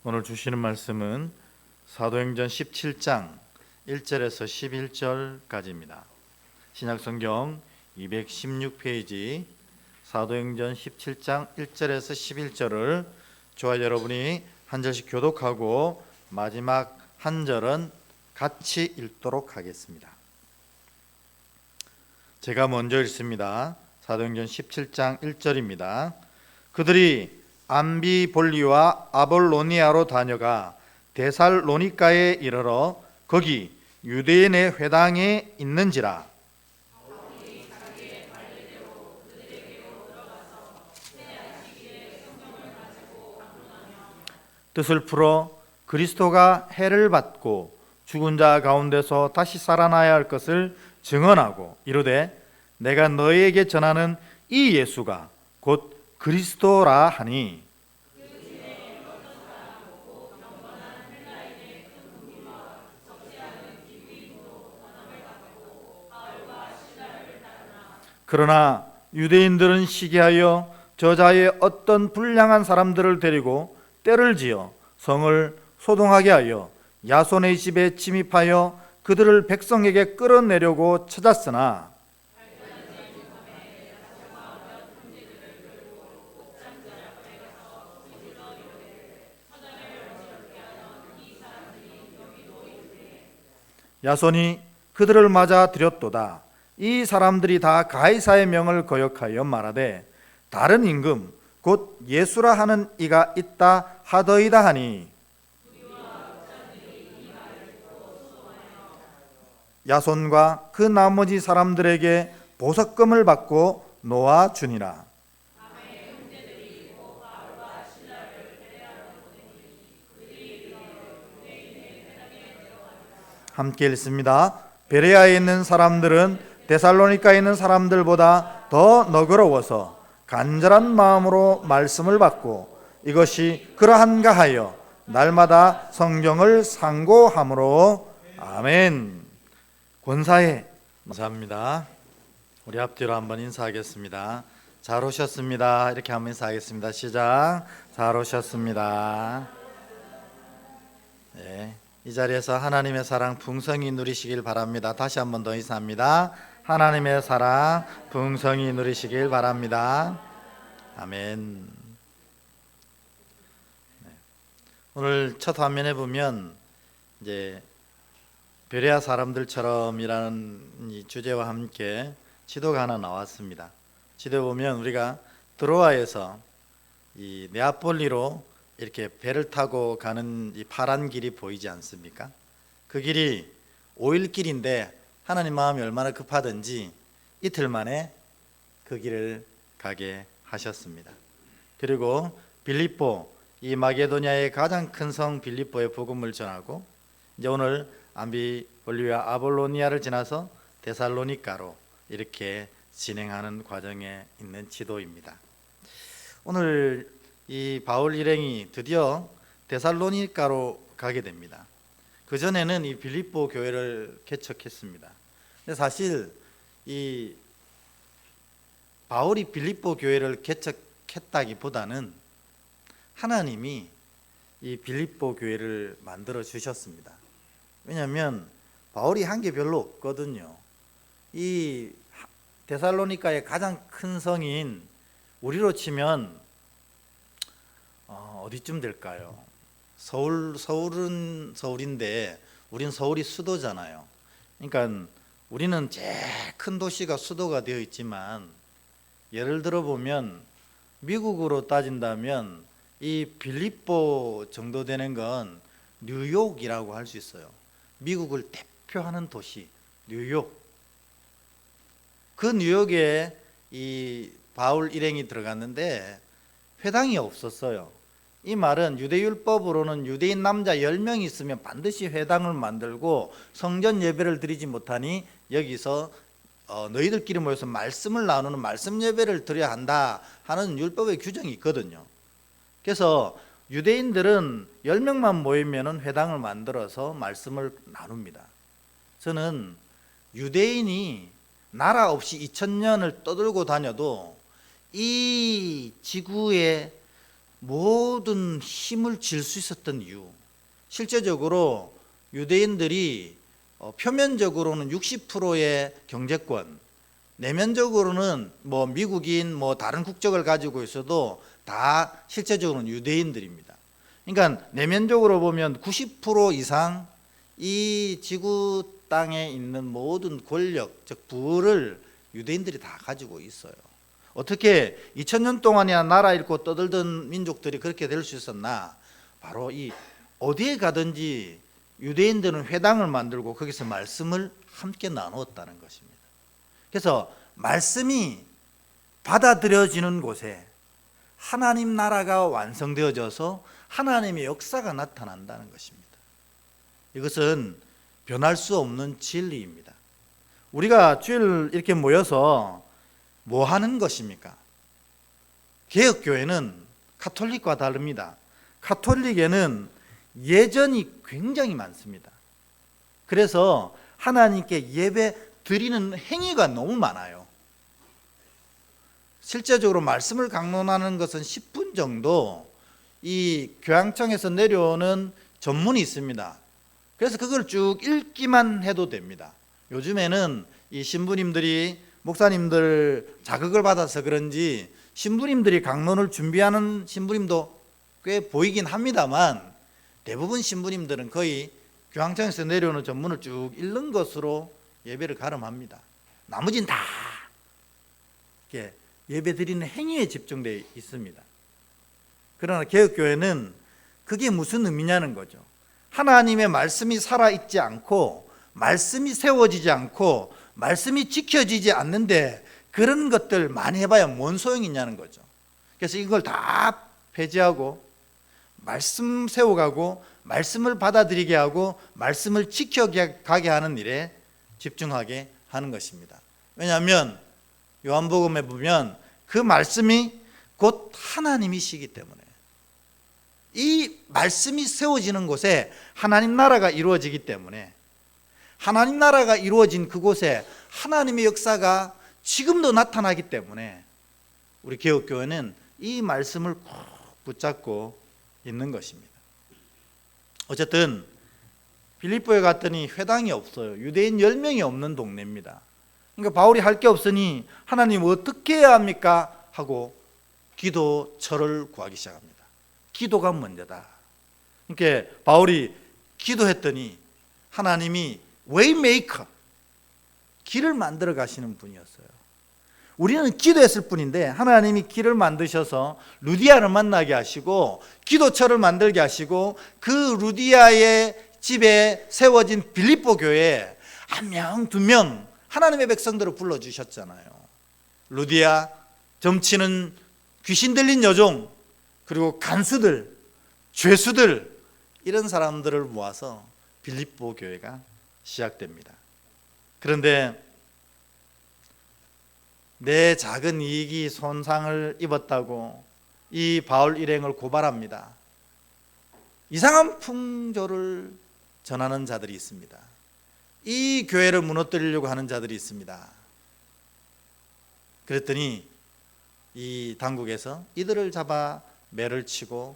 오늘 주시는 말씀은 사도행전 17장 1절에서 11절까지입니다. 신약성경 216페이지 사도행전 17장 1절에서 11절을 저와 여러분이 한 절씩 교독하고 마지막 한 절은 같이 읽도록 하겠습니다. 제가 먼저 읽습니다. 사도행전 17장 1절입니다. 그들이 암비볼리와 아볼로니아로 다녀가 데살로니가에 이르러 거기 유대인의 회당에 있는지라. 뜻을 풀어 그리스도가 해를 받고 죽은 자 가운데서 다시 살아나야 할 것을 증언하고 이르되 내가 너희에게 전하는 이 예수가 곧 그리스도라 하니 그러나 유대인들은 시기하여 저자의 어떤 불량한 사람들을 데리고 때를 지어 성을 소동하게 하여 야손의 집에 침입하여 그들을 백성에게 끌어내려고 찾았으나 야손이 그들을 맞아 들였도다. 이 사람들이 다 가이사의 명을 거역하여 말하되 다른 임금 곧 예수라 하는 이가 있다 하더이다 하니 야손과 그 나머지 사람들에게 보석금을 받고 놓아 주니라. 함께 읽습니다. 베레아에 있는 사람들은 데살로니가에 있는 사람들보다 더 너그러워서 간절한 마음으로 말씀을 받고 이것이 그러한가 하여 날마다 성경을 상고함으로 아멘. 권사에 감사합니다. 우리 앞뒤로 한번 인사하겠습니다. 잘 오셨습니다. 이렇게 한번 인사하겠습니다. 시작. 잘 오셨습니다. 네. 이 자리에서 하나님의 사랑 풍성히 누리시길 바랍니다. 다시 한번 더 인사합니다. 하나님의 사랑 풍성히 누리시길 바랍니다. 아멘. 네. 오늘 첫 화면에 보면 이제 베레아 사람들처럼이라는 이 주제와 함께 지도가 하나 나왔습니다. 지도에 보면 우리가 드로아에서 이 네아폴리로 이렇게 배를 타고 가는 이 파란 길이 보이지 않습니까? 그 길이 5일 길인데 하나님 마음이 얼마나 급하든지 이틀 만에 그 길을 가게 하셨습니다. 그리고 빌립보, 이 마게도냐의 가장 큰 성 빌립보에 복음을 전하고 이제 오늘 암비볼리와 아볼로니아를 지나서 데살로니가로 이렇게 진행하는 과정에 있는 지도입니다. 오늘 이 바울 일행이 드디어 데살로니가로 가게 됩니다. 그 전에는 이 빌립보 교회를 개척했습니다. 근데 사실 이 바울이 빌립보 교회를 개척했다기보다는 하나님이 이 빌립보 교회를 만들어 주셨습니다. 왜냐하면 바울이 한 게 별로 없거든요. 이 데살로니가의 가장 큰 성인 우리로 치면 어디쯤 될까요? 서울은 서울인데 우린 서울이 수도잖아요. 그러니까 우리는 제일 큰 도시가 수도가 되어 있지만 예를 들어 보면 미국으로 따진다면 이 빌립보 정도 되는 건 뉴욕이라고 할 수 있어요. 미국을 대표하는 도시 뉴욕. 그 뉴욕에 이 바울 일행이 들어갔는데 회당이 없었어요. 이 말은 유대율법으로는 유대인 남자 10명이 있으면 반드시 회당을 만들고 성전 예배를 드리지 못하니 여기서 너희들끼리 모여서 말씀을 나누는 말씀 예배를 드려야 한다 하는 율법의 규정이 있거든요. 그래서 유대인들은 10명만 모이면 회당을 만들어서 말씀을 나눕니다. 저는 유대인이 나라 없이 2000년을 떠들고 다녀도 이 지구에 모든 힘을 질 수 있었던 이유, 실제적으로 유대인들이 표면적으로는 60%의 경제권, 내면적으로는 뭐 미국인 뭐 다른 국적을 가지고 있어도 다 실제적으로는 유대인들입니다. 그러니까 내면적으로 보면 90% 이상 이 지구 땅에 있는 모든 권력, 즉 부를 유대인들이 다 가지고 있어요. 어떻게 2000년 동안이나 나라 잃고 떠들던 민족들이 그렇게 될 수 있었나? 바로 이 어디에 가든지 유대인들은 회당을 만들고 거기서 말씀을 함께 나누었다는 것입니다. 그래서 말씀이 받아들여지는 곳에 하나님 나라가 완성되어져서 하나님의 역사가 나타난다는 것입니다. 이것은 변할 수 없는 진리입니다. 우리가 주일 이렇게 모여서 뭐 하는 것입니까? 개혁교회는 가톨릭과 다릅니다. 가톨릭에는 예전이 굉장히 많습니다. 그래서 하나님께 예배 드리는 행위가 너무 많아요. 실제적으로 말씀을 강론하는 것은 10분 정도 이 교양청에서 내려오는 전문이 있습니다. 그래서 그걸 쭉 읽기만 해도 됩니다. 요즘에는 이 신부님들이 목사님들 자극을 받아서 그런지 신부님들이 강론을 준비하는 신부님도 꽤 보이긴 합니다만 대부분 신부님들은 거의 교황청에서 내려오는 전문을 쭉 읽는 것으로 예배를 가름합니다. 나머지는 다 이렇게 예배 드리는 행위에 집중되어 있습니다. 그러나 개혁교회는 그게 무슨 의미냐는 거죠. 하나님의 말씀이 살아있지 않고 말씀이 세워지지 않고 말씀이 지켜지지 않는데 그런 것들 많이 해봐야 뭔 소용이 있냐는 거죠. 그래서 이걸 다 폐지하고 말씀 세워가고 말씀을 받아들이게 하고 말씀을 지켜가게 하는 일에 집중하게 하는 것입니다. 왜냐하면 요한복음에 보면 그 말씀이 곧 하나님이시기 때문에 이 말씀이 세워지는 곳에 하나님 나라가 이루어지기 때문에 하나님 나라가 이루어진 그곳에 하나님의 역사가 지금도 나타나기 때문에 우리 개혁교회는 이 말씀을 꼭 붙잡고 있는 것입니다. 어쨌든 빌립보에 갔더니 회당이 없어요. 유대인 10명이 없는 동네입니다. 그러니까 바울이 할 게 없으니 하나님 어떻게 해야 합니까? 하고 기도처를 구하기 시작합니다. 기도가 먼저다. 그러니까 바울이 기도했더니 하나님이 웨이메이커, 길을 만들어 가시는 분이었어요. 우리는 기도했을 뿐인데 하나님이 길을 만드셔서 루디아를 만나게 하시고 기도처를 만들게 하시고 그 루디아의 집에 세워진 빌립보 교회에 한 명, 두 명 하나님의 백성들을 불러주셨잖아요. 루디아, 점치는 귀신 들린 여종, 그리고 간수들, 죄수들, 이런 사람들을 모아서 빌립보 교회가 시작됩니다. 그런데 내 작은 이익이 손상을 입었다고 이 바울 일행을 고발합니다. 이상한 풍조를 전하는 자들이 있습니다. 이 교회를 무너뜨리려고 하는 자들이 있습니다. 그랬더니 이 당국에서 이들을 잡아 매를 치고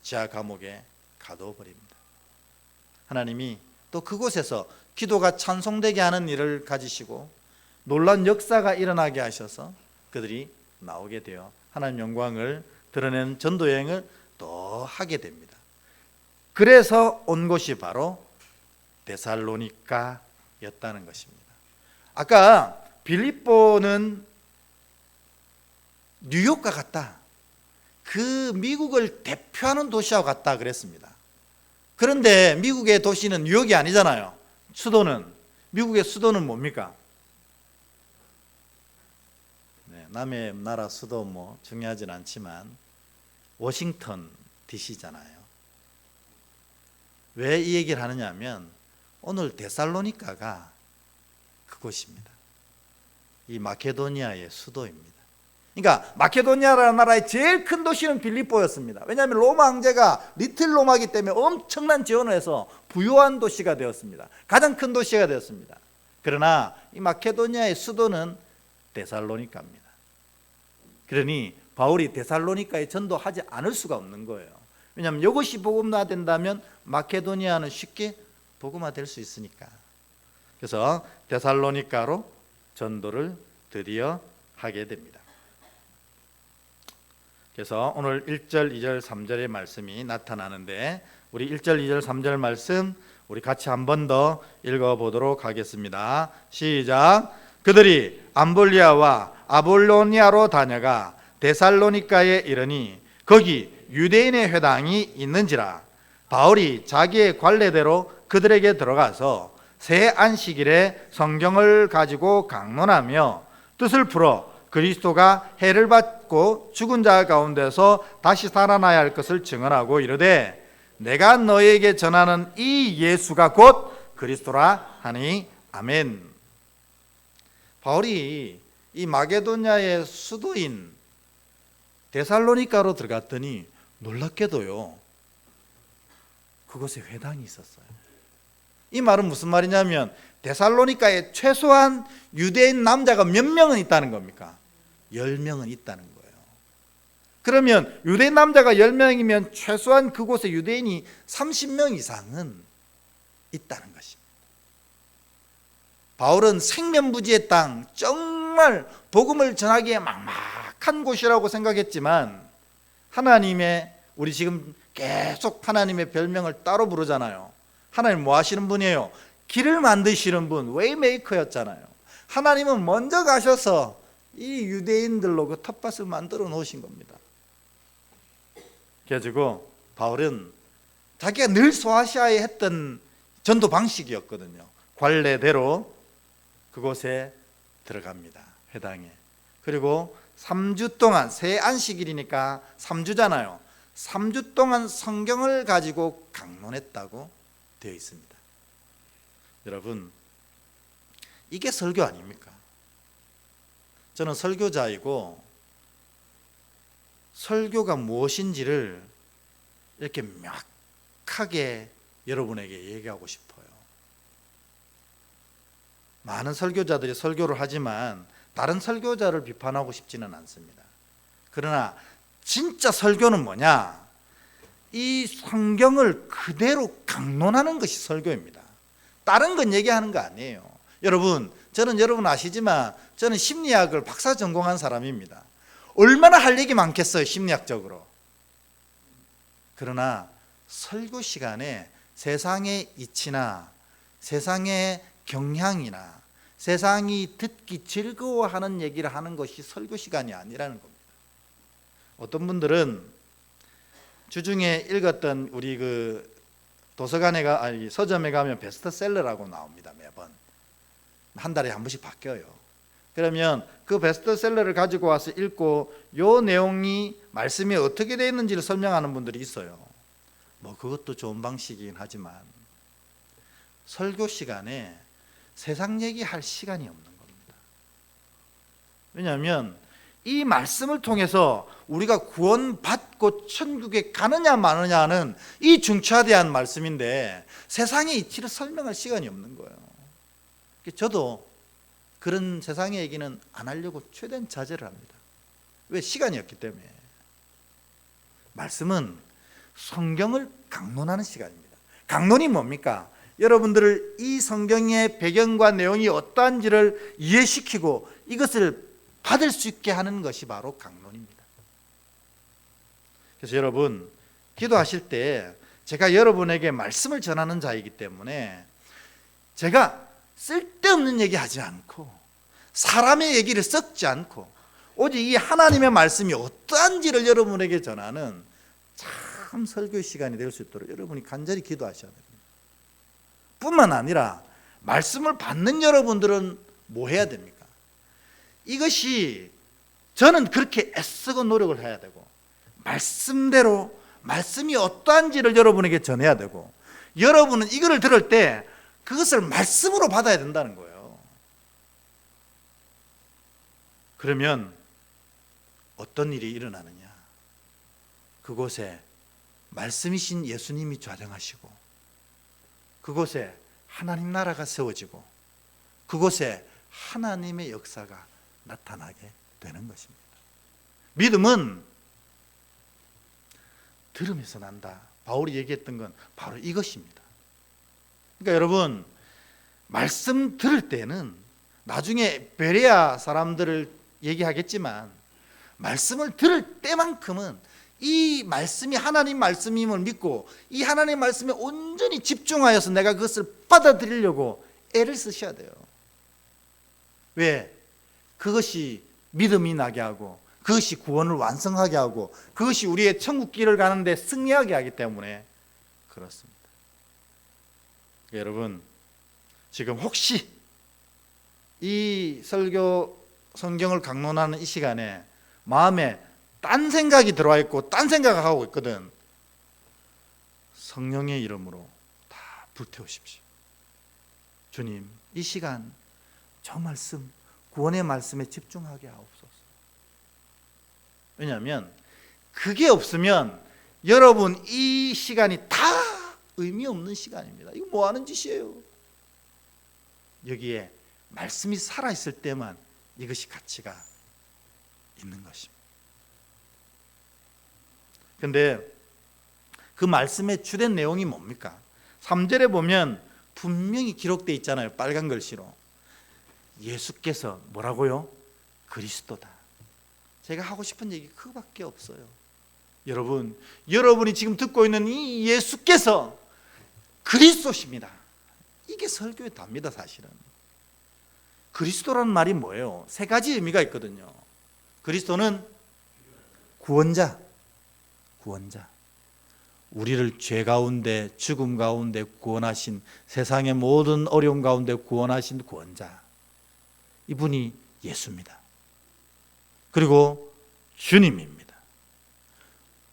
지하 감옥에 가둬버립니다. 하나님이 또 그곳에서 기도가 찬송되게 하는 일을 가지시고 놀라운 역사가 일어나게 하셔서 그들이 나오게 되어 하나님 영광을 드러내는 전도 여행을 또 하게 됩니다. 그래서 온 곳이 바로 데살로니가였다는 것입니다. 아까 빌립보는 뉴욕과 같다, 그 미국을 대표하는 도시와 같다 그랬습니다. 그런데 미국의 도시는 뉴욕이 아니잖아요. 수도는, 미국의 수도는 뭡니까? 남의 나라 수도 뭐 중요하진 않지만 워싱턴 DC잖아요. 왜 이 얘기를 하느냐 하면 오늘 데살로니가가 그곳입니다. 이 마케도니아의 수도입니다. 그러니까 마케도니아라는 나라의 제일 큰 도시는 빌립보였습니다. 왜냐하면 로마 황제가 리틀 로마이기 때문에 엄청난 지원을 해서 부유한 도시가 되었습니다. 가장 큰 도시가 되었습니다. 그러나 이 마케도니아의 수도는 데살로니가입니다. 그러니 바울이 데살로니가에 전도하지 않을 수가 없는 거예요. 왜냐하면 이것이 복음화된다면 마케도니아는 쉽게 복음화될 수 있으니까. 그래서 데살로니가로 전도를 드디어 하게 됩니다. 그래서 오늘 1절, 2절, 3절의 말씀이 나타나는데 우리 1절, 2절, 3절 말씀 우리 같이 한 번 더 읽어보도록 하겠습니다. 시작. 그들이 암볼리아와 아볼로니아로 다녀가 데살로니가에 이르니 거기 유대인의 회당이 있는지라. 바울이 자기의 관례대로 그들에게 들어가서 새 안식일에 성경을 가지고 강론하며 뜻을 풀어 그리스도가 해를 받고 죽은 자 가운데서 다시 살아나야 할 것을 증언하고 이르되 내가 너에게 전하는 이 예수가 곧 그리스도라 하니 아멘. 바울이 이 마게도냐의 수도인 데살로니가로 들어갔더니 놀랍게도요 그곳에 회당이 있었어요. 이 말은 무슨 말이냐면 데살로니가에 최소한 유대인 남자가 몇 명은 있다는 겁니까? 10명은 있다는 거예요. 그러면 유대인 남자가 10명이면 최소한 그곳에 유대인이 30명 이상은 있다는 것입니다. 바울은 생면부지의 땅, 정말 복음을 전하기에 막막한 곳이라고 생각했지만 하나님의, 우리 지금 계속 하나님의 별명을 따로 부르잖아요. 하나님 뭐 하시는 분이에요? 길을 만드시는 분, 웨이메이커였잖아요. 하나님은 먼저 가셔서 이 유대인들로 그 텃밭을 만들어 놓으신 겁니다. 그래가지고 바울은 자기가 늘 소아시아에 했던 전도 방식이었거든요. 관례대로 그곳에 들어갑니다. 회당에. 그리고 3주 동안, 새 안식일이니까 3주잖아요. 3주 동안 성경을 가지고 강론했다고 되어 있습니다. 여러분, 이게 설교 아닙니까? 저는 설교자이고 설교가 무엇인지를 이렇게 명확하게 여러분에게 얘기하고 싶어요. 많은 설교자들이 설교를 하지만 다른 설교자를 비판하고 싶지는 않습니다. 그러나 진짜 설교는 뭐냐? 이 성경을 그대로 강론하는 것이 설교입니다. 다른 건 얘기하는 거 아니에요. 여러분, 저는 여러분 아시지만 저는 심리학을 박사 전공한 사람입니다. 얼마나 할 얘기 많겠어요, 심리학적으로. 그러나 설교 시간에 세상의 이치나 세상의 경향이나 세상이 듣기 즐거워하는 얘기를 하는 것이 설교 시간이 아니라는 겁니다. 어떤 분들은 주중에 읽었던 우리 그 도서관에 서점에 가면 베스트셀러라고 나옵니다. 매번 한 달에 한 번씩 바뀌어요. 그러면 그 베스트셀러를 가지고 와서 읽고 요 내용이 말씀이 어떻게 되어 있는지를 설명하는 분들이 있어요. 뭐 그것도 좋은 방식이긴 하지만 설교 시간에 세상 얘기할 시간이 없는 겁니다. 왜냐하면 이 말씀을 통해서 우리가 구원받고 천국에 가느냐 마느냐는 이 중차대한 말씀인데 세상의 이치를 설명할 시간이 없는 거예요. 저도 그런 세상의 얘기는 안 하려고 최대한 자제를 합니다. 왜? 시간이 없기 때문에. 말씀은 성경을 강론하는 시간입니다. 강론이 뭡니까? 여러분들을 이 성경의 배경과 내용이 어떠한지를 이해시키고 이것을 받을 수 있게 하는 것이 바로 강론입니다. 그래서 여러분, 기도하실 때 제가 여러분에게 말씀을 전하는 자이기 때문에 제가 쓸데없는 얘기 하지 않고 사람의 얘기를 섞지 않고 오직 이 하나님의 말씀이 어떠한지를 여러분에게 전하는 참 설교 시간이 될 수 있도록 여러분이 간절히 기도하셔야 됩니다. 뿐만 아니라 말씀을 받는 여러분들은 뭐 해야 됩니까? 이것이 저는 그렇게 애쓰고 노력을 해야 되고 말씀대로 말씀이 어떠한지를 여러분에게 전해야 되고 여러분은 이거를 들을 때 그것을 말씀으로 받아야 된다는 거예요. 그러면 어떤 일이 일어나느냐? 그곳에 말씀이신 예수님이 좌정하시고 그곳에 하나님 나라가 세워지고 그곳에 하나님의 역사가 나타나게 되는 것입니다. 믿음은 들으면서 난다. 바울이 얘기했던 건 바로 이것입니다. 그러니까 여러분, 말씀 들을 때는 나중에 베레아 사람들을 얘기하겠지만 말씀을 들을 때만큼은 이 말씀이 하나님 말씀임을 믿고 이 하나님 말씀에 온전히 집중하여서 내가 그것을 받아들이려고 애를 쓰셔야 돼요. 왜? 그것이 믿음이 나게 하고 그것이 구원을 완성하게 하고 그것이 우리의 천국 길을 가는데 승리하게 하기 때문에 그렇습니다. 여러분, 지금 혹시 이 설교 성경을 강론하는 이 시간에 마음에 딴 생각이 들어와 있고 딴 생각을 하고 있거든. 성령의 이름으로 다 불태우십시오. 주님, 이 시간 저 말씀, 구원의 말씀에 집중하게 하옵소서. 왜냐하면 그게 없으면 여러분 이 시간이 다 의미 없는 시간입니다. 이거 뭐 하는 짓이에요? 여기에 말씀이 살아있을 때만 이것이 가치가 있는 것입니다. 근데 그 말씀의 주된 내용이 뭡니까? 3절에 보면 분명히 기록되어 있잖아요. 빨간 글씨로. 예수께서 뭐라고요? 그리스도다. 제가 하고 싶은 얘기 그거밖에 없어요. 여러분이 지금 듣고 있는 이 예수께서 그리스도십니다. 이게 설교의 답니다. 사실은 그리스도라는 말이 뭐예요? 세 가지 의미가 있거든요. 그리스도는 구원자. 우리를 죄 가운데 죽음 가운데 구원하신, 세상의 모든 어려움 가운데 구원하신 구원자, 이분이 예수입니다. 그리고 주님입니다.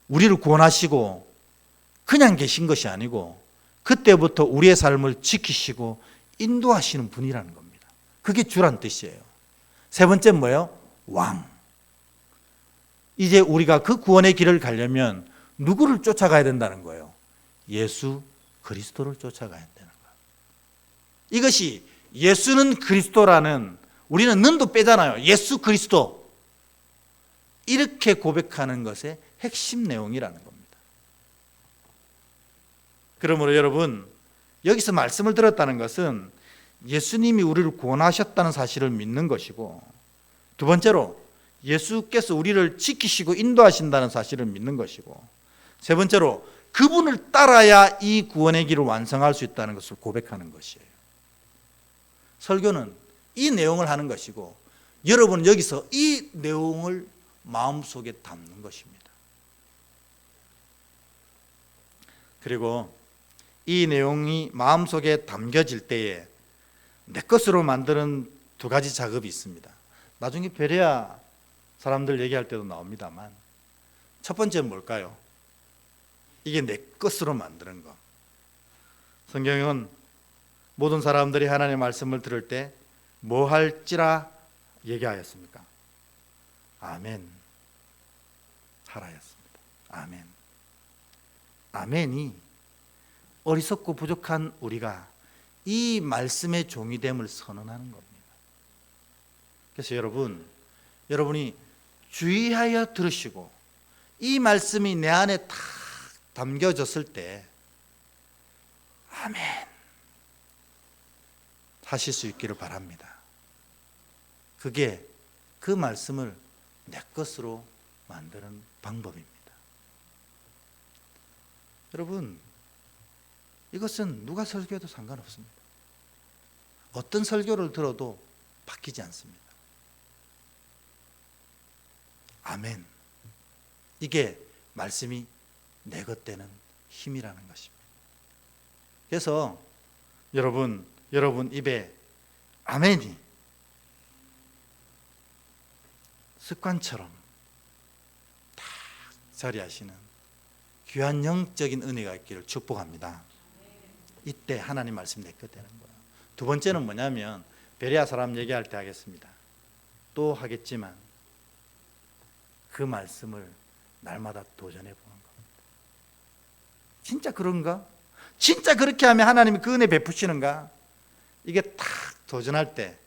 우리를 구원하시고 그냥 계신 것이 아니고 그때부터 우리의 삶을 지키시고 인도하시는 분이라는 겁니다. 그게 주란 뜻이에요. 세 번째 뭐예요? 왕. 이제 우리가 그 구원의 길을 가려면 누구를 쫓아가야 된다는 거예요? 예수 그리스도를 쫓아가야 되는 거예요. 이것이 예수는 그리스도라는, 우리는 는도 빼잖아요. 예수 그리스도, 이렇게 고백하는 것의 핵심 내용이라는 겁니다. 그러므로 여러분, 여기서 말씀을 들었다는 것은 예수님이 우리를 구원하셨다는 사실을 믿는 것이고, 두 번째로 예수께서 우리를 지키시고 인도하신다는 사실을 믿는 것이고, 세 번째로 그분을 따라야 이 구원의 길을 완성할 수 있다는 것을 고백하는 것이에요. 설교는 이 내용을 하는 것이고 여러분은 여기서 이 내용을 마음속에 담는 것입니다. 그리고 이 내용이 마음속에 담겨질 때에 내 것으로 만드는 두 가지 작업이 있습니다. 나중에 베레아 사람들 얘기할 때도 나옵니다만, 첫 번째는 뭘까요? 이게 내 것으로 만드는 것. 성경은 모든 사람들이 하나님의 말씀을 들을 때 뭐 할지라 얘기하였습니까? 아멘 하라였습니다. 아멘. 아멘이 어리석고 부족한 우리가 이 말씀의 종이됨을 선언하는 겁니다. 그래서 여러분이 주의하여 들으시고 이 말씀이 내 안에 탁 담겨졌을 때 아멘 하실 수 있기를 바랍니다. 그게 그 말씀을 내 것으로 만드는 방법입니다. 여러분, 이것은 누가 설교해도 상관없습니다. 어떤 설교를 들어도 바뀌지 않습니다. 아멘. 이게 말씀이 내 것 되는 힘이라는 것입니다. 그래서 여러분 입에 아멘이 습관처럼 딱 자리하시는 귀한 영적인 은혜가 있기를 축복합니다. 이때 하나님 말씀 내 것 되는 거예요. 두 번째는 뭐냐면, 베레아 사람 얘기할 때 하겠습니다. 또 하겠지만 그 말씀을 날마다 도전해 보는 겁니다. 진짜 그런가? 진짜 그렇게 하면 하나님이 그 은혜 베푸시는가? 이게 딱 도전할 때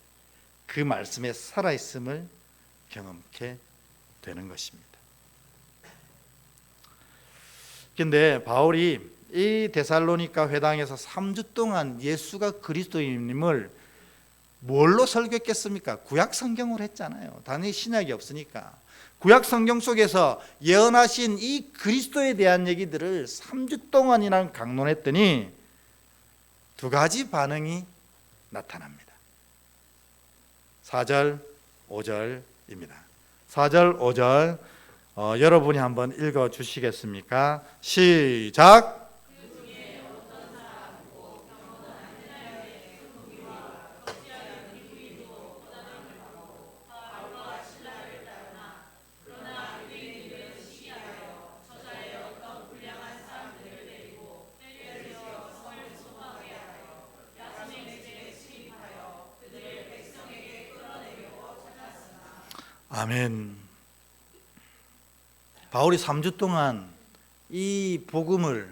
그 말씀의 살아있음을 경험케 되는 것입니다. 근데 바울이 이 데살로니가 회당에서 3주 동안 예수가 그리스도인임을 뭘로 설교했겠습니까? 구약 성경으로 했잖아요. 당연히 신약이 없으니까. 구약 성경 속에서 예언하신 이 그리스도에 대한 얘기들을 3주 동안이나 강론했더니 두 가지 반응이 나타납니다. 4절, 5절입니다. 4절, 5절 여러분이 한번 읽어 주시겠습니까? 시작. 아멘. 바울이 3주 동안 이 복음을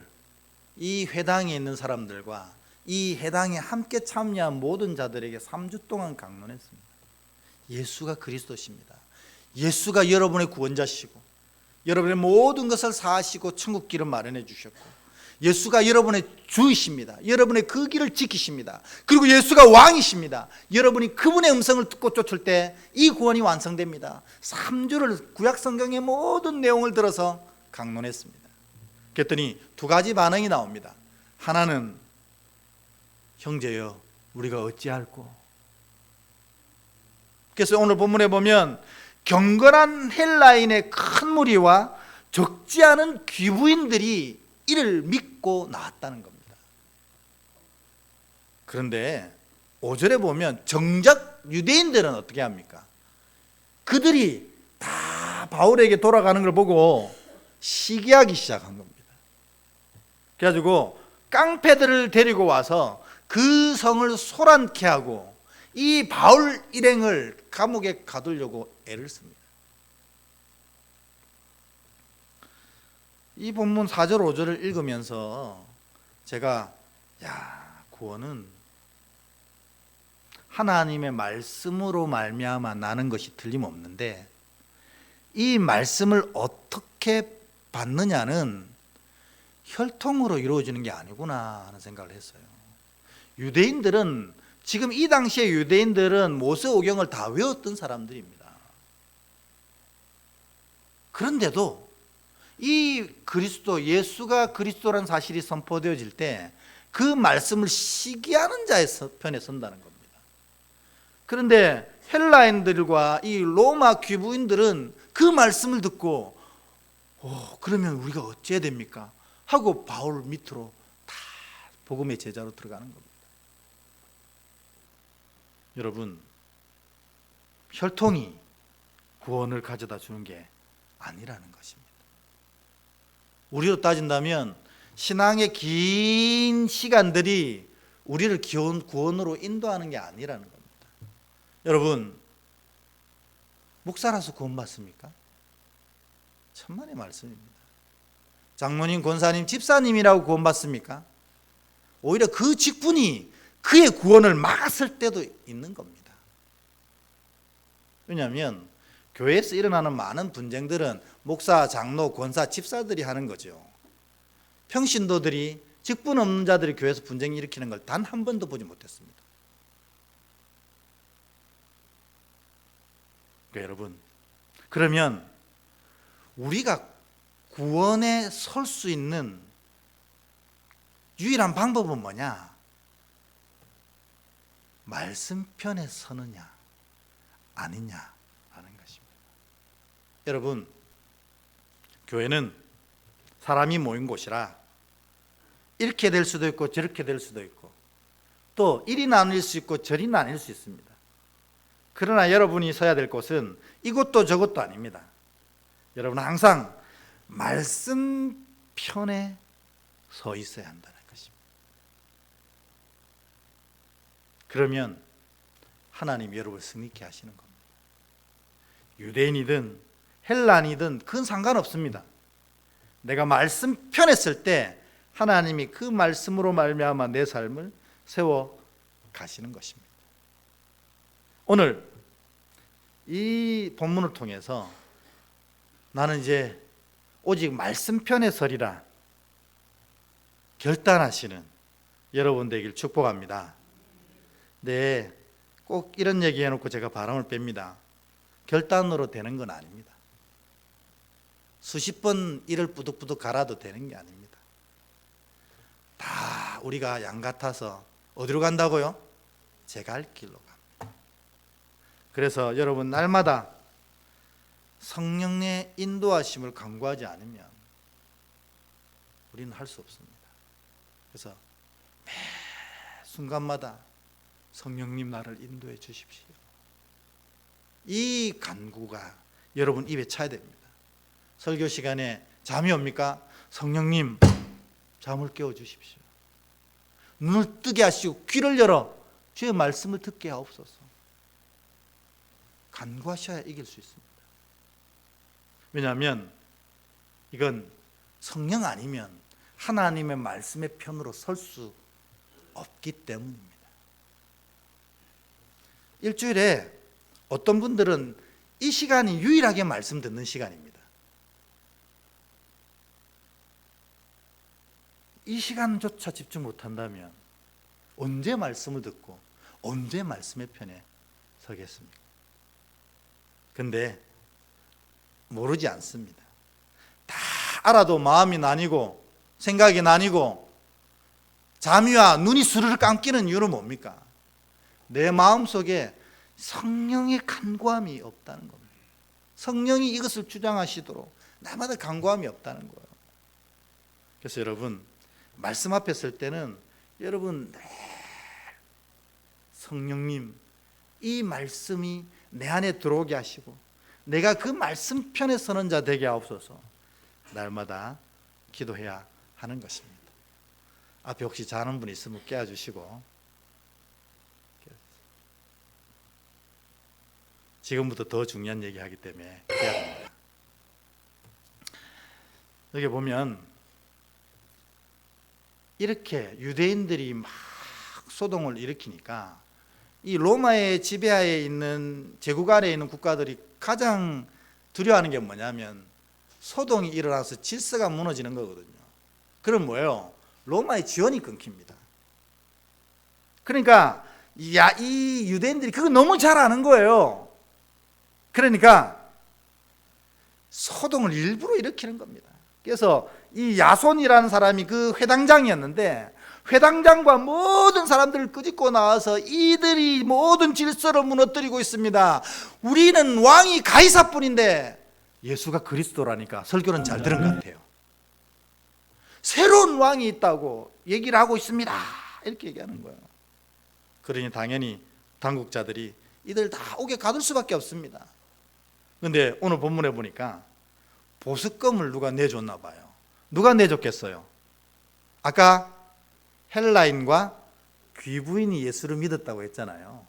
이 회당에 있는 사람들과 이 회당에 함께 참여한 모든 자들에게 3주 동안 강론했습니다. 예수가 그리스도십니다. 예수가 여러분의 구원자시고 여러분의 모든 것을 사하시고 천국 길을 마련해 주셨고 예수가 여러분의 주이십니다. 여러분의 그 길을 지키십니다. 그리고 예수가 왕이십니다. 여러분이 그분의 음성을 듣고 쫓을 때 이 구원이 완성됩니다. 3주를 구약 성경의 모든 내용을 들어서 강론했습니다. 그랬더니 두 가지 반응이 나옵니다. 하나는 형제여 우리가 어찌할꼬. 그래서 오늘 본문에 보면 경건한 헬라인의 큰 무리와 적지 않은 귀부인들이 이를 믿고 나왔다는 겁니다. 그런데 5절에 보면 정작 유대인들은 어떻게 합니까? 그들이 다 바울에게 돌아가는 걸 보고 시기하기 시작한 겁니다. 그래가지고 깡패들을 데리고 와서 그 성을 소란케 하고 이 바울 일행을 감옥에 가두려고 애를 씁니다. 이 본문 4절 5절을 읽으면서 제가 구원은 하나님의 말씀으로 말미암아 나는 것이 틀림없는데 이 말씀을 어떻게 받느냐는 혈통으로 이루어지는 게 아니구나 하는 생각을 했어요. 유대인들은 지금 이 당시에 유대인들은 모세오경을 다 외웠던 사람들입니다. 그런데도 이 그리스도 예수가 그리스도라는 사실이 선포되어질 때 그 말씀을 시기하는 자의 편에 선다는 겁니다. 그런데 헬라인들과 이 로마 귀부인들은 그 말씀을 듣고 그러면 우리가 어찌해야 됩니까? 하고 바울 밑으로 다 복음의 제자로 들어가는 겁니다. 여러분, 혈통이 구원을 가져다 주는 게 아니라는 것입니다. 우리로 따진다면 신앙의 긴 시간들이 우리를 구원으로 인도하는 게 아니라는 겁니다. 여러분, 목사라서 구원받습니까? 천만의 말씀입니다. 장로님, 권사님, 집사님이라고 구원받습니까? 오히려 그 직분이 그의 구원을 막았을 때도 있는 겁니다. 왜냐하면 교회에서 일어나는 많은 분쟁들은 목사, 장로, 권사, 집사들이 하는 거죠. 평신도들이 직분 없는 자들이 교회에서 분쟁 일으키는 걸 단 한 번도 보지 못했습니다. 그러니까 여러분, 그러면 우리가 구원에 설 수 있는 유일한 방법은 뭐냐? 말씀 편에 서느냐 아니냐 하는 것입니다. 여러분, 교회는 사람이 모인 곳이라 이렇게 될 수도 있고 저렇게 될 수도 있고 또 이리 나뉠 수 있고 저리 나뉠 수 있습니다. 그러나 여러분이 서야 될 곳은 이것도 저것도 아닙니다. 여러분은 항상 말씀 편에 서 있어야 한다는 것입니다. 그러면 하나님이 여러분을 승리케 하시는 겁니다. 유대인이든 헬란이든 그건 상관없습니다. 내가 말씀 편에 설 때 하나님이 그 말씀으로 말미암아 내 삶을 세워 가시는 것입니다. 오늘 이 본문을 통해서 나는 이제 오직 말씀편에 서리라 결단하시는 여러분 되길 축복합니다. 네, 꼭 이런 얘기 해놓고 제가 바람을 뺍니다. 결단으로 되는 건 아닙니다. 수십 번 이를 부득부득 갈아도 되는 게 아닙니다. 다 우리가 양 같아서 어디로 간다고요? 제 갈 길로 갑니다. 그래서 여러분 날마다 성령의 인도하심을 간구하지 않으면 우리는 할 수 없습니다. 그래서 매 순간마다 성령님 나를 인도해 주십시오. 이 간구가 여러분 입에 차야 됩니다. 설교 시간에 잠이 옵니까? 성령님 잠을 깨워 주십시오. 눈을 뜨게 하시고 귀를 열어 주의 말씀을 듣게 하옵소서. 간구하셔야 이길 수 있습니다. 왜냐하면 이건 성령 아니면 하나님의 말씀의 편으로 설 수 없기 때문입니다. 일주일에 어떤 분들은 이 시간이 유일하게 말씀 듣는 시간입니다. 이 시간조차 집중 못한다면 언제 말씀을 듣고 언제 말씀의 편에 서겠습니까? 근데 모르지 않습니다. 다 알아도 마음이 나뉘고 생각이 나뉘고 잠이와 눈이 스르르 감기는 이유는 뭡니까? 내 마음속에 성령의 간구함이 없다는 겁니다. 성령이 이것을 주장하시도록 나마다 간구함이 없다는 거예요. 그래서 여러분 말씀 앞에 설 때는 여러분 성령님 이 말씀이 내 안에 들어오게 하시고 내가 그 말씀 편에 서는 자 되게 하옵소서. 날마다 기도해야 하는 것입니다. 앞에 혹시 자는 분 있으면 깨워주시고 지금부터 더 중요한 얘기하기 때문에 깨야 됩니다. 여기 보면 이렇게 유대인들이 막 소동을 일으키니까 이 로마의 지배하에 있는 제국 아래에 있는 국가들이 가장 두려워하는 게 뭐냐면 소동이 일어나서 질서가 무너지는 거거든요. 그럼 뭐예요? 로마의 지원이 끊깁니다. 그러니까 이 유대인들이 그거 너무 잘 아는 거예요. 그러니까 소동을 일부러 일으키는 겁니다. 그래서 이 야손이라는 사람이 그 회당장이었는데 회당장과 모든 사람들을 끄집고 나와서 이들이 모든 질서를 무너뜨리고 있습니다. 우리는 왕이 가이사뿐인데 예수가 그리스도라니까 설교는 잘 들은 것 같아요. 새로운 왕이 있다고 얘기를 하고 있습니다. 이렇게 얘기하는 거예요. 그러니 당연히 당국자들이 이들 다 옥에 가둘 수밖에 없습니다. 그런데 오늘 본문에 보니까 보석금을 누가 내줬나 봐요. 누가 내줬겠어요? 아까 헬라인과 귀부인이 예수를 믿었다고 했잖아요.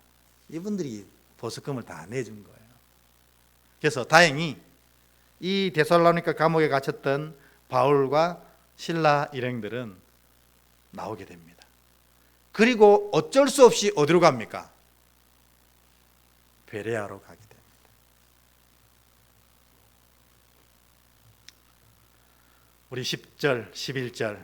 이분들이 보석금을 다 내준 거예요. 그래서 다행히 이 데살로니가 감옥에 갇혔던 바울과 실라 일행들은 나오게 됩니다. 그리고 어쩔 수 없이 어디로 갑니까? 베레아로 가게 됩니다. 우리 10절, 11절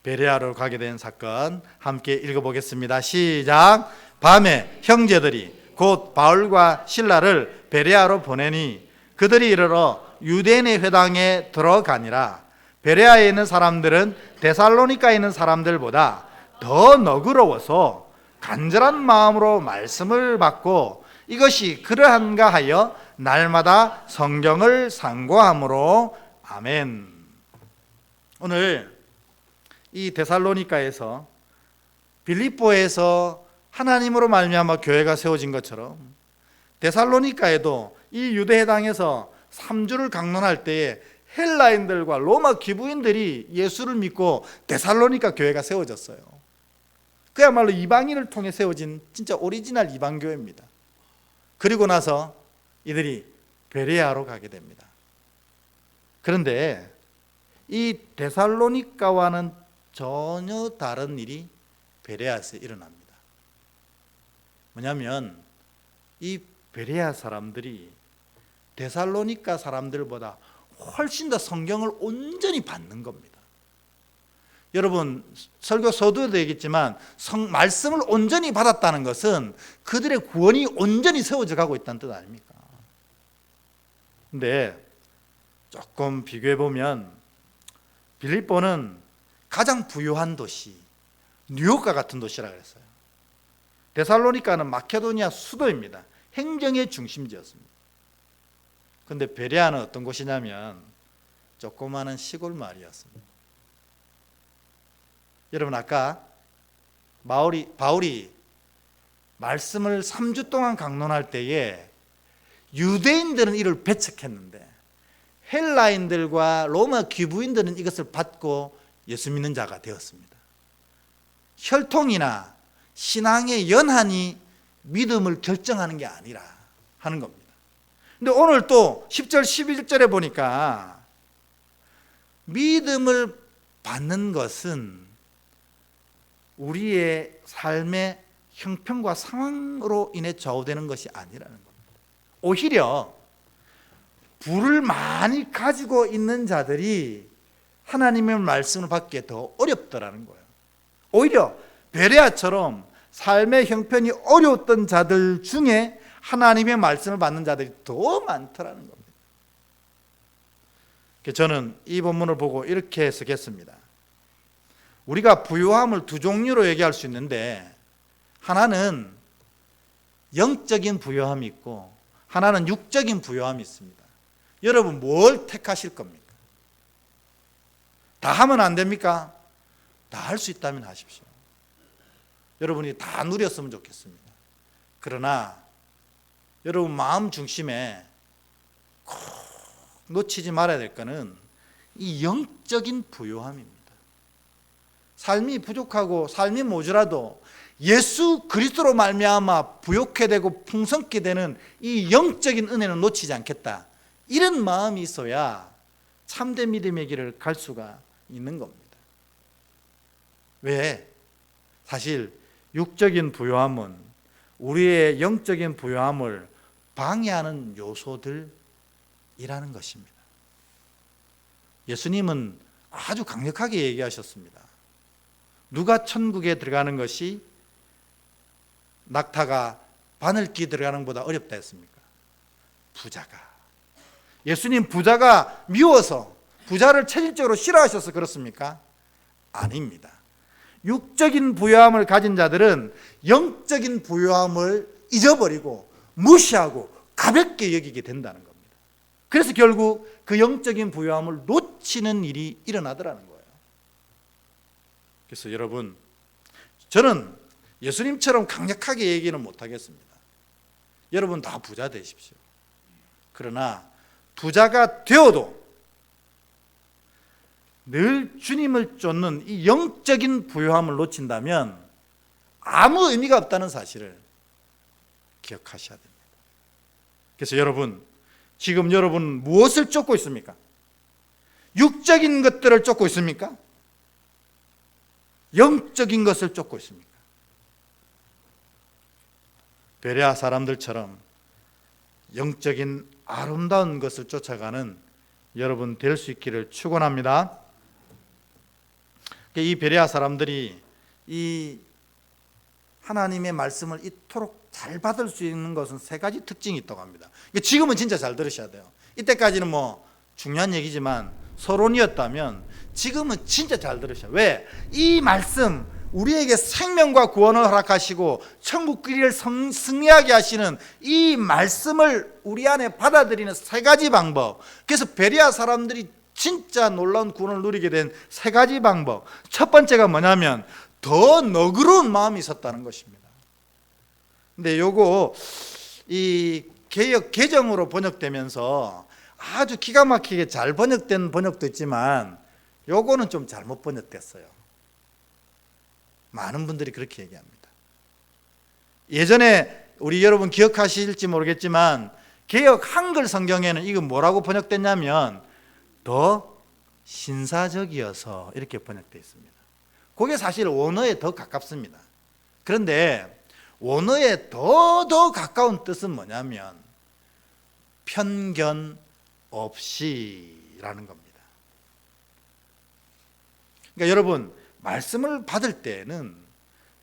베레아로 가게 된 사건 함께 읽어보겠습니다. 시작. 밤에 형제들이 곧 바울과 실라를 베레아로 보내니 그들이 이르러 유대인의 회당에 들어가니라. 베레아에 있는 사람들은 데살로니가에 있는 사람들보다 더 너그러워서 간절한 마음으로 말씀을 받고 이것이 그러한가 하여 날마다 성경을 상고함으로 아멘. 오늘 이 데살로니가에서 빌립보에서 하나님으로 말미암아 교회가 세워진 것처럼 데살로니가에도 이 유대회당에서 3주를 강론할 때에 헬라인들과 로마 기부인들이 예수를 믿고 데살로니가 교회가 세워졌어요. 그야말로 이방인을 통해 세워진 진짜 오리지널 이방교회입니다. 그리고 나서 이들이 베레아로 가게 됩니다. 그런데 이 데살로니가와는 전혀 다른 일이 베레아에서 일어납니다. 뭐냐면 이 베레아 사람들이 데살로니가 사람들보다 훨씬 더 성경을 온전히 받는 겁니다. 여러분 설교 서두에도 얘기했지만 말씀을 온전히 받았다는 것은 그들의 구원이 온전히 세워져 가고 있다는 뜻 아닙니까? 근데 조금 비교해 보면 빌립보는 가장 부유한 도시, 뉴욕과 같은 도시라고 했어요. 데살로니가는 마케도니아 수도입니다. 행정의 중심지였습니다. 그런데 베레아는 어떤 곳이냐면 조그마한 시골 마을이었습니다. 여러분 아까 바울이 말씀을 3주 동안 강론할 때에 유대인들은 이를 배척했는데 헬라인들과 로마 귀부인들은 이것을 받고 예수 믿는 자가 되었습니다. 혈통이나 신앙의 연한이 믿음을 결정하는 게 아니라 하는 겁니다. 근데 오늘 또 10절 11절에 보니까 믿음을 받는 것은 우리의 삶의 형편과 상황으로 인해 좌우되는 것이 아니라는 겁니다. 오히려 부를 많이 가지고 있는 자들이 하나님의 말씀을 받기에 더 어렵더라는 거예요. 오히려 베레아처럼 삶의 형편이 어려웠던 자들 중에 하나님의 말씀을 받는 자들이 더 많더라는 겁니다. 저는 이 본문을 보고 이렇게 해석했습니다. 우리가 부유함을 두 종류로 얘기할 수 있는데 하나는 영적인 부유함이 있고 하나는 육적인 부유함이 있습니다. 여러분 뭘 택하실 겁니까? 다 하면 안 됩니까? 다 할 수 있다면 하십시오. 여러분이 다 누렸으면 좋겠습니다. 그러나 여러분 마음 중심에 꼭 놓치지 말아야 될 것은 이 영적인 부유함입니다. 삶이 부족하고 삶이 모자라도 예수 그리스도로 말미암아 부욕해 되고 풍성케 되는 이 영적인 은혜는 놓치지 않겠다. 이런 마음이 있어야 참된 믿음의 길을 갈 수가 있는 겁니다. 왜? 사실 육적인 부요함은 우리의 영적인 부요함을 방해하는 요소들이라는 것입니다. 예수님은 아주 강력하게 얘기하셨습니다. 누가 천국에 들어가는 것이 낙타가 바늘기 들어가는 것보다 어렵다 했습니까? 부자가. 예수님 부자가 미워서 부자를 체질적으로 싫어하셔서 그렇습니까? 아닙니다. 육적인 부요함을 가진 자들은 영적인 부요함을 잊어버리고 무시하고 가볍게 여기게 된다는 겁니다. 그래서 결국 그 영적인 부요함을 놓치는 일이 일어나더라는 거예요. 그래서 여러분, 저는 예수님처럼 강력하게 얘기는 못하겠습니다. 여러분 다 부자 되십시오. 그러나 부자가 되어도 늘 주님을 쫓는 이 영적인 부요함을 놓친다면 아무 의미가 없다는 사실을 기억하셔야 됩니다. 그래서 여러분, 지금 여러분 무엇을 쫓고 있습니까? 육적인 것들을 쫓고 있습니까? 영적인 것을 쫓고 있습니까? 베레아 사람들처럼 영적인 아름다운 것을 쫓아가는 여러분 될 수 있기를 축원합니다. 이 베레아 사람들이 이 하나님의 말씀을 이토록 잘 받을 수 있는 것은 세 가지 특징이 있다고 합니다. 지금은 진짜 잘 들으셔야 돼요. 이때까지는 뭐 중요한 얘기지만 서론이었다면 지금은 진짜 잘 들으셔야 돼요. 왜? 이 말씀 우리에게 생명과 구원을 허락하시고 천국 길을 승리하게 하시는 이 말씀을 우리 안에 받아들이는 세 가지 방법. 그래서 베레아 사람들이 진짜 놀라운 구원을 누리게 된 세 가지 방법. 첫 번째가 뭐냐면 더 너그러운 마음이 있었다는 것입니다. 근데 요거 이 개역 개정으로 번역되면서 아주 기가 막히게 잘 번역된 번역도 있지만 요거는 좀 잘못 번역됐어요. 많은 분들이 그렇게 얘기합니다. 예전에 우리 여러분 기억하실지 모르겠지만 개역 한글 성경에는 이거 뭐라고 번역됐냐면 더 신사적이어서 이렇게 번역되어 있습니다. 그게 사실 원어에 더 가깝습니다. 그런데 원어에 더 가까운 뜻은 뭐냐면 편견 없이 것이라는 겁니다. 그러니까 여러분, 말씀을 받을 때는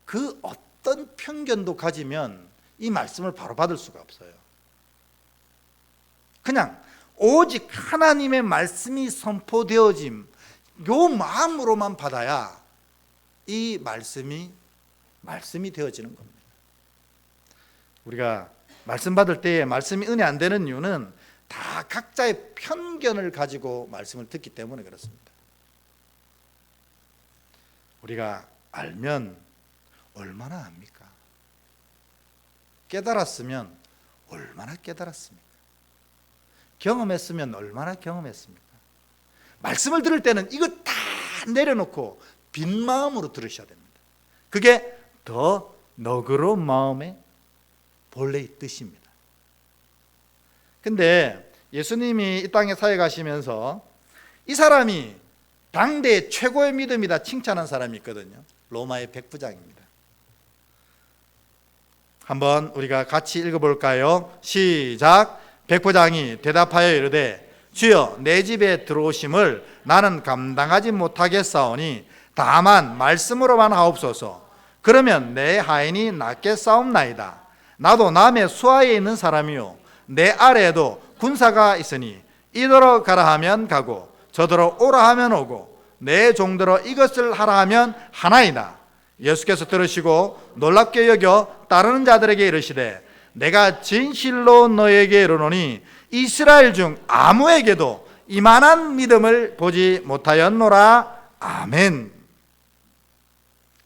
그 어떤 편견도 가지면 이 말씀을 바로 받을 수가 없어요. 그냥 오직 하나님의 말씀이 선포되어짐, 요 마음으로만 받아야 이 말씀이 되어지는 겁니다. 우리가 말씀 받을 때에 말씀이 은혜 안 되는 이유는 다 각자의 편견을 가지고 말씀을 듣기 때문에 그렇습니다. 우리가 알면 얼마나 압니까? 깨달았으면 얼마나 깨달았습니까? 경험했으면 얼마나 경험했습니까? 말씀을 들을 때는 이거 다 내려놓고 빈 마음으로 들으셔야 됩니다. 그게 더 너그러운 마음의 본래의 뜻입니다. 근데 예수님이 이 땅에 사역하시면서 이 사람이 당대의 최고의 믿음이다 칭찬한 사람이 있거든요. 로마의 백부장입니다. 한번 우리가 같이 읽어볼까요? 시작. 백부장이 대답하여 이르되 주여, 내 집에 들어오심을 나는 감당하지 못하겠사오니 다만 말씀으로만 하옵소서. 그러면 내 하인이 낫겠사옵나이다. 나도 남의 수하에 있는 사람이요 내 아래에도 군사가 있으니 이더러 가라 하면 가고 저더러 오라 하면 오고 내 종들어 이것을 하라 하면 하나이다. 예수께서 들으시고 놀랍게 여겨 따르는 자들에게 이르시되 내가 진실로 너에게 이르노니 이스라엘 중 아무에게도 이만한 믿음을 보지 못하였노라. 아멘.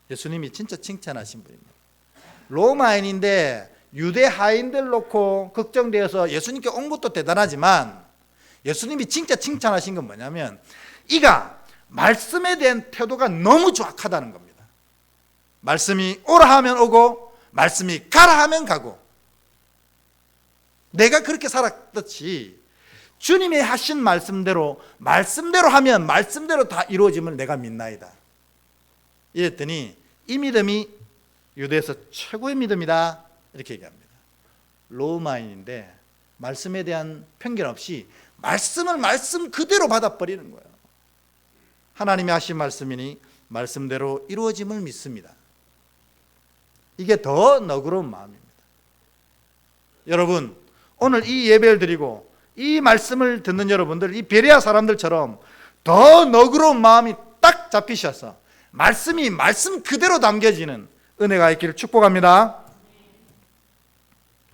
예수님이 진짜 칭찬하신 분입니다. 로마인인데 유대 하인들 놓고 걱정되어서 예수님께 온 것도 대단하지만 예수님이 진짜 칭찬하신 건 뭐냐면 이가 말씀에 대한 태도가 너무 정확하다는 겁니다. 말씀이 오라 하면 오고 말씀이 가라 하면 가고, 내가 그렇게 살았듯이 주님이 하신 말씀대로 하면 말씀대로 다 이루어짐을 내가 믿나이다. 이랬더니 이 믿음이 유대에서 최고의 믿음이다 이렇게 얘기합니다. 로마인인데 말씀에 대한 편견 없이 말씀을 말씀 그대로 받아버리는 거예요. 하나님이 하신 말씀이니 말씀대로 이루어짐을 믿습니다. 이게 더 너그러운 마음입니다. 여러분, 오늘 이 예배를 드리고 이 말씀을 듣는 여러분들, 이 베레아 사람들처럼 더 너그러운 마음이 딱 잡히셔서 말씀이 말씀 그대로 담겨지는 은혜가 있기를 축복합니다.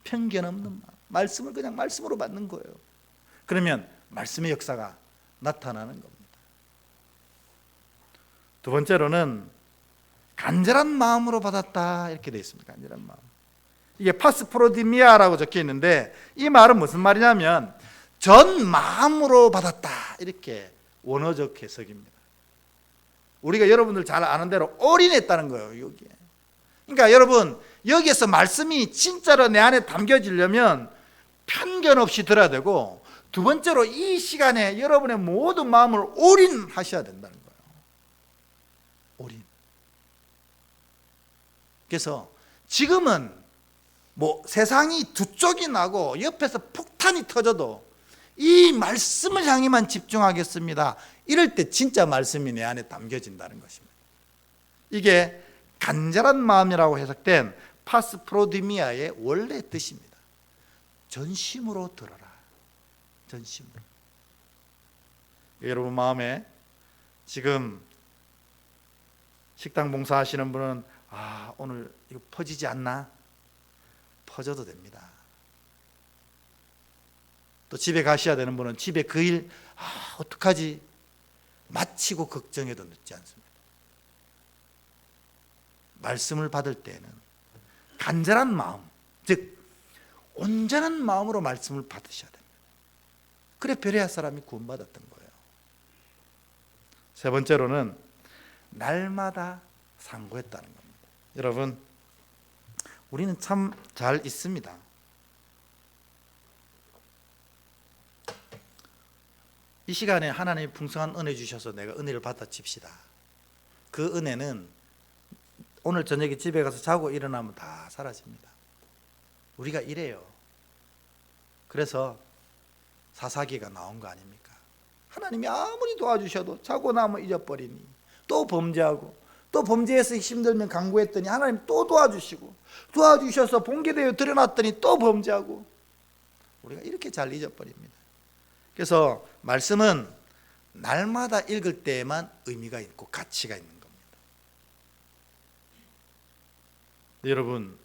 편견 없는 마음, 말씀을 그냥 말씀으로 받는 거예요. 그러면 말씀의 역사가 나타나는 겁니다. 두 번째로는 간절한 마음으로 받았다 이렇게 되어 있습니다. 간절한 마음. 이게 파스프로디미아라고 적혀 있는데 이 말은 무슨 말이냐면 전 마음으로 받았다 이렇게 원어적 해석입니다. 우리가 여러분들 잘 아는 대로 올인했다는 거예요. 여기에. 그러니까 여러분, 여기에서 말씀이 진짜로 내 안에 담겨지려면 편견 없이 들어야 되고, 두 번째로 이 시간에 여러분의 모든 마음을 올인하셔야 된다는 거예요. 올인. 그래서 지금은 뭐 세상이 두 쪽이 나고 옆에서 폭탄이 터져도 이 말씀을 향해만 집중하겠습니다. 이럴 때 진짜 말씀이 내 안에 담겨진다는 것입니다. 이게 간절한 마음이라고 해석된 파스프로디미아의 원래 뜻입니다. 전심으로 들어라. 전심으로. 여러분 마음에 지금 식당 봉사하시는 분은 오늘 이거 퍼지지 않나? 퍼져도 됩니다. 또 집에 가셔야 되는 분은 집에 그 일 어떡하지? 마치고 걱정해도 늦지 않습니다. 말씀을 받을 때는 간절한 마음, 즉 온전한 마음으로 말씀을 받으셔야 됩니다. 그래 베레아 사람이 구원받았던 거예요. 세 번째로는 날마다 상고했다는 겁니다. 여러분, 우리는 참 잘 있습니다. 이 시간에 하나님이 풍성한 은혜 주셔서 내가 은혜를 받아칩시다. 그 은혜는 오늘 저녁에 집에 가서 자고 일어나면 다 사라집니다. 우리가 이래요. 그래서 사사기가 나온 거 아닙니까? 하나님이 아무리 도와주셔도 자고 나면 잊어버리니 또 범죄하고, 또 범죄해서 힘들면 간구했더니 하나님 또 도와주시고, 도와주셔서 본계되어 드러났더니 또 범죄하고, 우리가 이렇게 잘 잊어버립니다. 그래서 말씀은 날마다 읽을 때에만 의미가 있고 가치가 있는 겁니다. 여러분,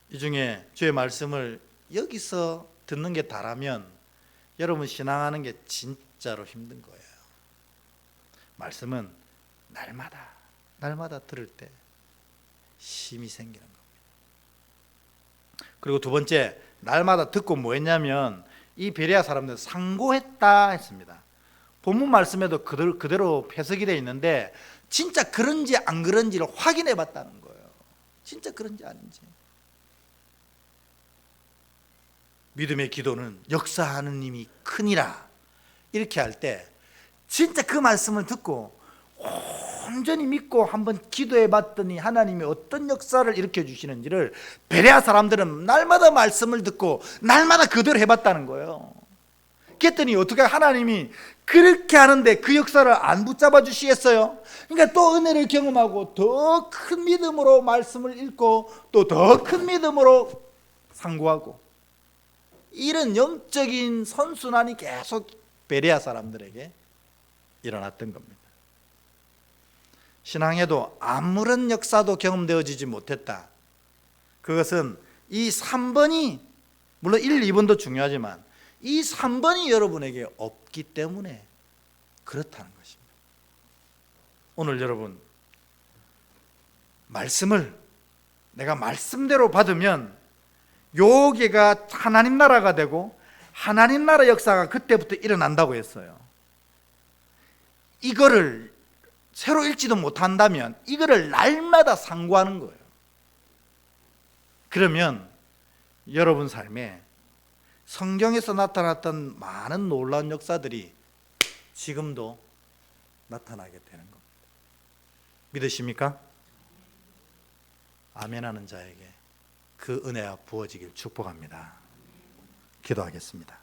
이 중에 주의 말씀을 여기서 듣는 게 다라면 여러분 신앙하는 게 진짜로 힘든 거예요. 말씀은 날마다 들을 때 힘이 생기는 겁니다. 그리고 두 번째, 날마다 듣고 뭐 했냐면 이 베레아 사람들 상고했다 했습니다. 본문 말씀에도 그대로 해석이 되어 있는데 진짜 그런지 안 그런지를 확인해 봤다는 거예요. 진짜 그런지 아닌지. 믿음의 기도는 역사하는 힘이 크니라, 이렇게 할 때 진짜 그 말씀을 듣고 온전히 믿고 한번 기도해 봤더니 하나님이 어떤 역사를 일으켜 주시는지를 베레아 사람들은 날마다 말씀을 듣고 날마다 그대로 해봤다는 거예요. 그랬더니 어떻게 하나님이 그렇게 하는데 그 역사를 안 붙잡아 주시겠어요? 그러니까 또 은혜를 경험하고 더 큰 믿음으로 말씀을 읽고 또 더 큰 믿음으로 상고하고, 이런 영적인 선순환이 계속 베레아 사람들에게 일어났던 겁니다. 신앙에도 아무런 역사도 경험되어지지 못했다. 그것은 이 3번이, 물론 1, 2번도 중요하지만 이 3번이 여러분에게 없기 때문에 그렇다는 것입니다. 오늘 여러분, 말씀을 내가 말씀대로 받으면 요게가 하나님 나라가 되고 하나님 나라 역사가 그때부터 일어난다고 했어요. 이거를 새로 읽지도 못한다면 이거를 날마다 상고하는 거예요. 그러면 여러분 삶에 성경에서 나타났던 많은 놀라운 역사들이 지금도 나타나게 되는 겁니다. 믿으십니까? 아멘하는 자에게 그 은혜가 부어지길 축복합니다. 기도하겠습니다.